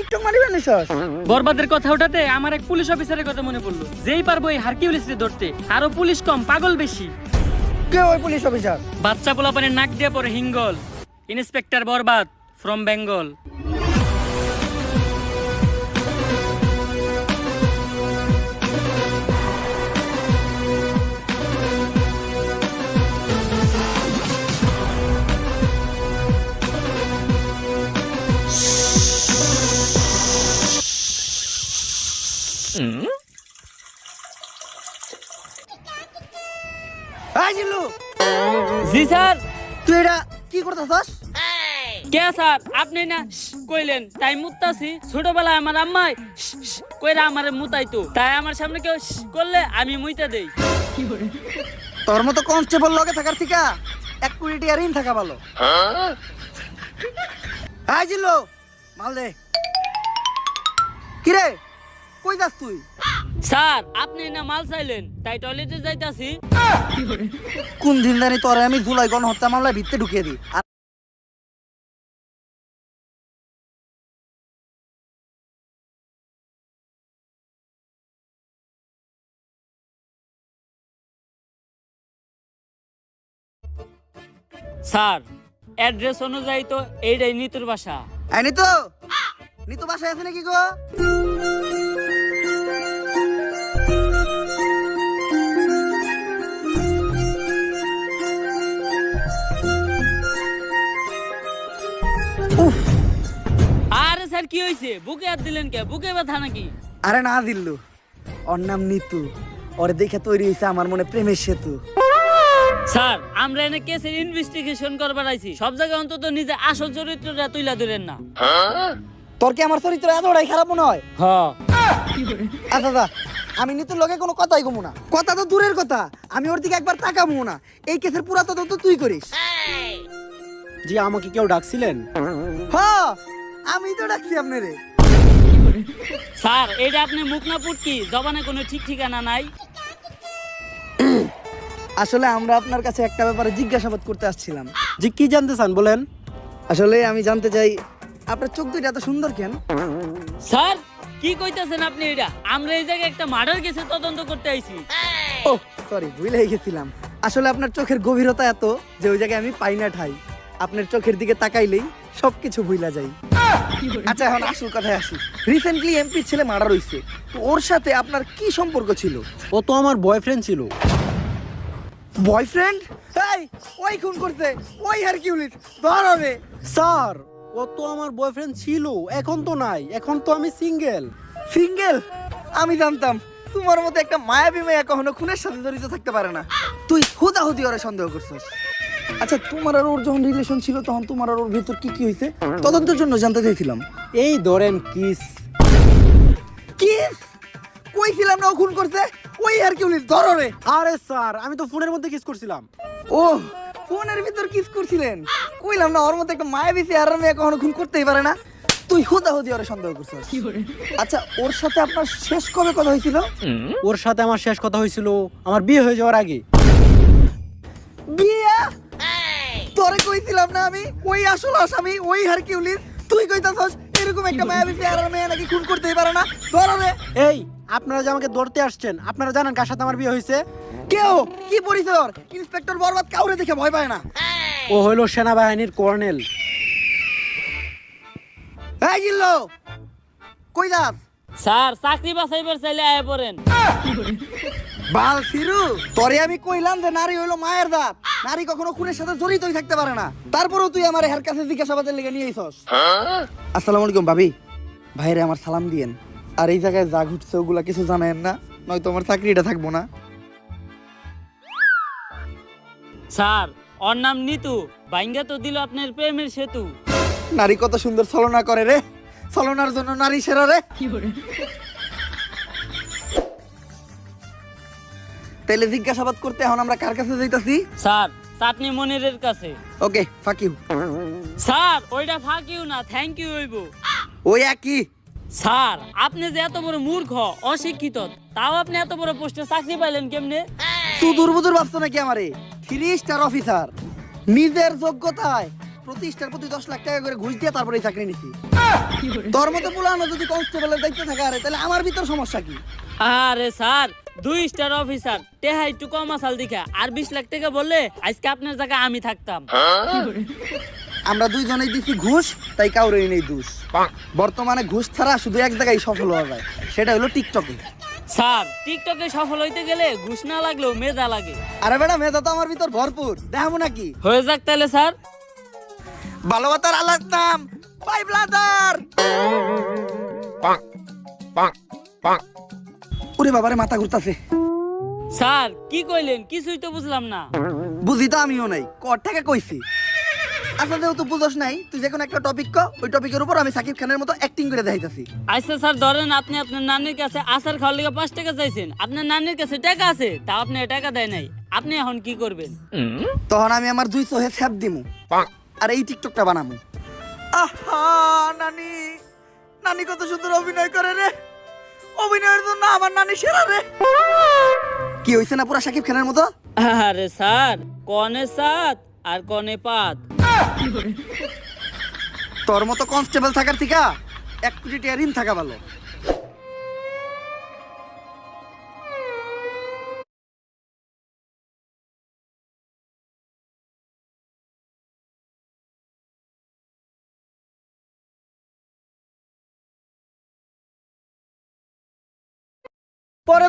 TikTok মারিবেন নিছস? বরবাদের কথা ওঠাতে আমার এক পুলিশ অফিসারের কথা মনে পড়লো। যেই পারবো এই হারকিউলিসকে ধরতে, আরো পুলিশ কম, পাগল বেশি। কে ওই পুলিশ অফিসার? বাচ্চা পোলাপানের নাক দিয়ে পরে হিঙ্গল, ইন্সপেক্টর বরবাদ ফ্রম বেঙ্গল। এই জিল্লু, জি স্যার। তুই এটা কি করতেছস? কে স্যার আপনি না কইলেন তাই মুতাছি। ছোটবেলায় আমার আম্মাই কইরা আমারে মুতাইতো, তাই আমার সামনে কেউ করলে আমি মুইতা দেই। তোর মতো কনস্টেবল লগে থাকার থেকে 1 কোটি টাকা ঋণ থাকা ভালো। এই জিল্লু, মাল দে। কিরে, কই যাস তুই? স্যার আপনি না মাল চাইলেন তাই টয়লেটে যাইতাছি। কোন দিন জানি তোরে আমি জুলাই গণহত্যা মামলায় ভিতরে ঢুকিয়ে দিই। স্যার অ্যাড্রেস অনুযায়ী তো এইটাই নিতুর বাসা। এই নিতু, নিতু বাসায় আছে নাকি গো? উফ, আরে স্যার কি হয়েছে? বুকে হাত দিলেন কে? বুকে ব্যথা নাকি? আরে না দিল্লু, ওর নাম নিতু। ওরে দেখে তৈরি হয়েছে আমার মনে প্রেমের সেতু। স্যার আমরা এনে কেসের ইনভেস্টিগেশন করবার আইছি, সব জায়গায় অন্তত নিজে আসল চরিত্রটা তুইলা ধরেন না। তোর কি আমার চরিত্র এতটাই খারাপ মনে হয়? হ্যাঁ। আচ্ছা দা, আমি নিতুর লগে কোনো কথাই কমু না। কথা তো দূরের কথা, আমি ওর দিকে একবার তাকাবো না। এই কেসের পুরা তদন্ত তুই করিস। জি, আমাকে কেউ ডাকছিলেন? হ্যাঁ, আমি তো ডাকছি আপনারে। স্যার এটা আপনি মুখ না পুটকি, জবানে কোনো ঠিক ঠিকানা নাই। আসলে আমরা আপনার কাছে একটা ব্যাপারে জিজ্ঞাসাবাদ করতে আসছিলাম। জি, কি জানতে চান বলেন? আসলে আমি জানতে চাই আপনার চোখ দুইটা এত সুন্দর কেন? স্যার কি কইতাছেন আপনি? এটা আমরা এই জায়গায় একটা মার্ডার কেসে তদন্ত করতে আইছি। ও সরি, ভুলে গেছিলাম। আসলে আপনার চোখের গভীরতা এত যে ওই জায়গায় আমি পাই না ঠাই। আপনার চোখের দিকে তাকাইলেই সবকিছু ভুলা যাই। আচ্ছা, এখন আসল কথায় আসি। রিসেন্টলি এমপি ছেলে মার্ডার হইছে, তো ওর সাথে আপনার কি সম্পর্ক ছিল? ও তো আমার বয়ফ্রেন্ড ছিল। বয়ফ্রেন্ড? এই, ওই খুন করছে, ওই হারকিউলিস ধর হবে। স্যার, ও তো আমার বয়ফ্রেন্ড ছিল, এখন তো নাই, এখন তো আমি সিঙ্গেল। সিঙ্গেল? আমি জানতাম তোমার মতো একটা মায়াবী মেয়ে কখনো খুনের সাথে জড়িত থাকতে পারে না। তুই হুদাহুদি ওরে সন্দেহ করছিস। আচ্ছা, তোমার আর ওর যখন রিলেশন ছিল তখন তোমার আর ওর ভেতর কি কি হয়েছে তদন্তের জন্য জানতে চাইছিলাম। এই ধরেন কিস। কিস? কইছিলাম না ও খুন করছে, ওই হারকিউলিস ধর রে। আরে স্যার, আমি তো ফোনের মধ্যে কিস করছিলাম। ও, ফোনের ভিতর কিস করছিলেন? কইলাম না ওর মতো একটা মায়াবী চেহারার মেয়ে কখনো খুন করতেই পারে না। তুই হুদাহুদি ওরে সন্দেহ করছিস। আচ্ছা, ওর সাথে আপনার শেষ কবে কথা হয়েছিল? ওর সাথে আমার শেষ কথা হয়েছিল আমার বিয়ে হয়ে যাওয়ার আগে। বিয়া? তোরে কইছিলাম না আমি ওই আসল আসামি ওই হারকিউলিস? তুই কইতাছস এরকম একটা মায়াবী চেহারার মেয়ে নাকি খুন করতেই পারে না? ধর রে। এই, আপনারা যে আমাকে ধরতে আসছেন, আপনারা জানেন কার সাথে আমার বিয়ে হয়েছে? কেউ কি পরিচয় ওর? ইন্সপেক্টর বরবাদ কাউরে দেখে ভয় পায় না। ও হইল সেনাবাহিনীর কর্নেল। এই জিল্লো, কই যাস? স্যার চাকরি বাছাইবার চাইলে আয় পড়েন। বাল ফিরু, তোরে আমি কইলাম যে নারী হইলো মায়ের দাঁত, নারী কখনো খুনের সাথে জড়িতই থাকতে পারে না। তারপরেও তুই আমার হের কাছে জিজ্ঞাসাবাদের লেগে নিয়ে আইছস। আসসালামু আলাইকুম ভাবি। ভাইরে আমার সালাম দিয়েন। আর এই জায়গায় যা ঘুরছে ওগুলা কিছু জানেন না, নয়তো আমার চাকরিটা থাকবো না। স্যার ওর নাম নিতু, বাইঙ্গা তো দিল আপনার প্রেমের সেতু। নারী কত সুন্দর ছলনা করে রে, ছলনার জন্য নারী সেরা রে। তাইলে জিজ্ঞাসাবাদ করতে এখন আমরা কার কাছে যাইতাছি? স্যার চাটনি মনিরের কাছে। ওকে, ফাক ইউ। স্যার ওইটা ফাঁক ইউ না, থ্যাংক ইউ হইব। ওই একই। স্যার আপনি যে এত বড় মূর্খ অশিক্ষিত, তাও আপনি এত বড় পোস্টে চাকরি পাইলেন কেমনে? তুই দুর্বুদুর ভাবছো নাকি আমারে? 3 স্টার অফিসার, নিজের যোগ্যতায় প্রতি স্টার প্রতি 10 লাখ টাকা করে ঘুষ দিয়ে তারপরে এই চাকরি নিছি। তোর মতো পুলানো যদি কনস্টেবলের দায়িত্ব থাকে আরে তাহলে আমার ভিতর সমস্যা কি? আরে স্যার 2 স্টার অফিসার টেহা একটু কম আসাল দেখা আর 20 লাখ টাকা বললে আজকে আপনার জায়গায় আমি থাকতাম। আমরা দুইজনেই দিছি ঘুষ, তাই কাউরেই নেই দোষ। বর্তমানে ঘুষ ছাড়া শুধু এক জায়গায় সফল হওয়া যায়, সেটা হলো টিকটকে। স্যার টিকটকে সফল হইতে গেলে ঘুষ না লাগলেও মেধা লাগে। আরে বেটা মেধা তো আমার ভিতর ভরপুর, দেখাবো নাকি? হয়ে যাক তাহলে স্যার। ভালোবাসার আল্লাহর নাম, বাই ব্রাদার। ওরে বাবারে মাথা ঘুরতাছে। স্যার কি কইলেন কিছুই তো বুঝলাম না। বুঝি তো আমিও নাই, কর থেকে কইছি। আচ্ছা যেহেতু বুঝোস নাই, তুই যে কোনো একটা টপিক ক, ওই টপিকের উপর আমি সাকিব খানের মতো অ্যাক্টিং করে দেখাইতাছি। আচ্ছা স্যার ধরেন আপনি আপনার নানির কাছে আচার খাওয়ার লিগে 5 টাকা চাইছেন, আপনার নানির কাছে টাকা আছে তা আপনি টাকা দেয় নাই, আপনি এখন কি করবেন? তখন আমি আমার 2 চোহে ছ্যাপ দিমু আর এই টিকটকটা বানামু। আহা নানি, নানি কত সুন্দর অভিনয় করে রে, অভিনয়ের জন্য আমার নানি সেরা রে। কি হইছে না পুরা সাকিব খানের মতো? আরে স্যার কনে সাত আর কনে পাত। তোর মতো কনস্টেবল থাকার থেকে 1 কোটি টাকা ঋণ থাকা ভালো। পরে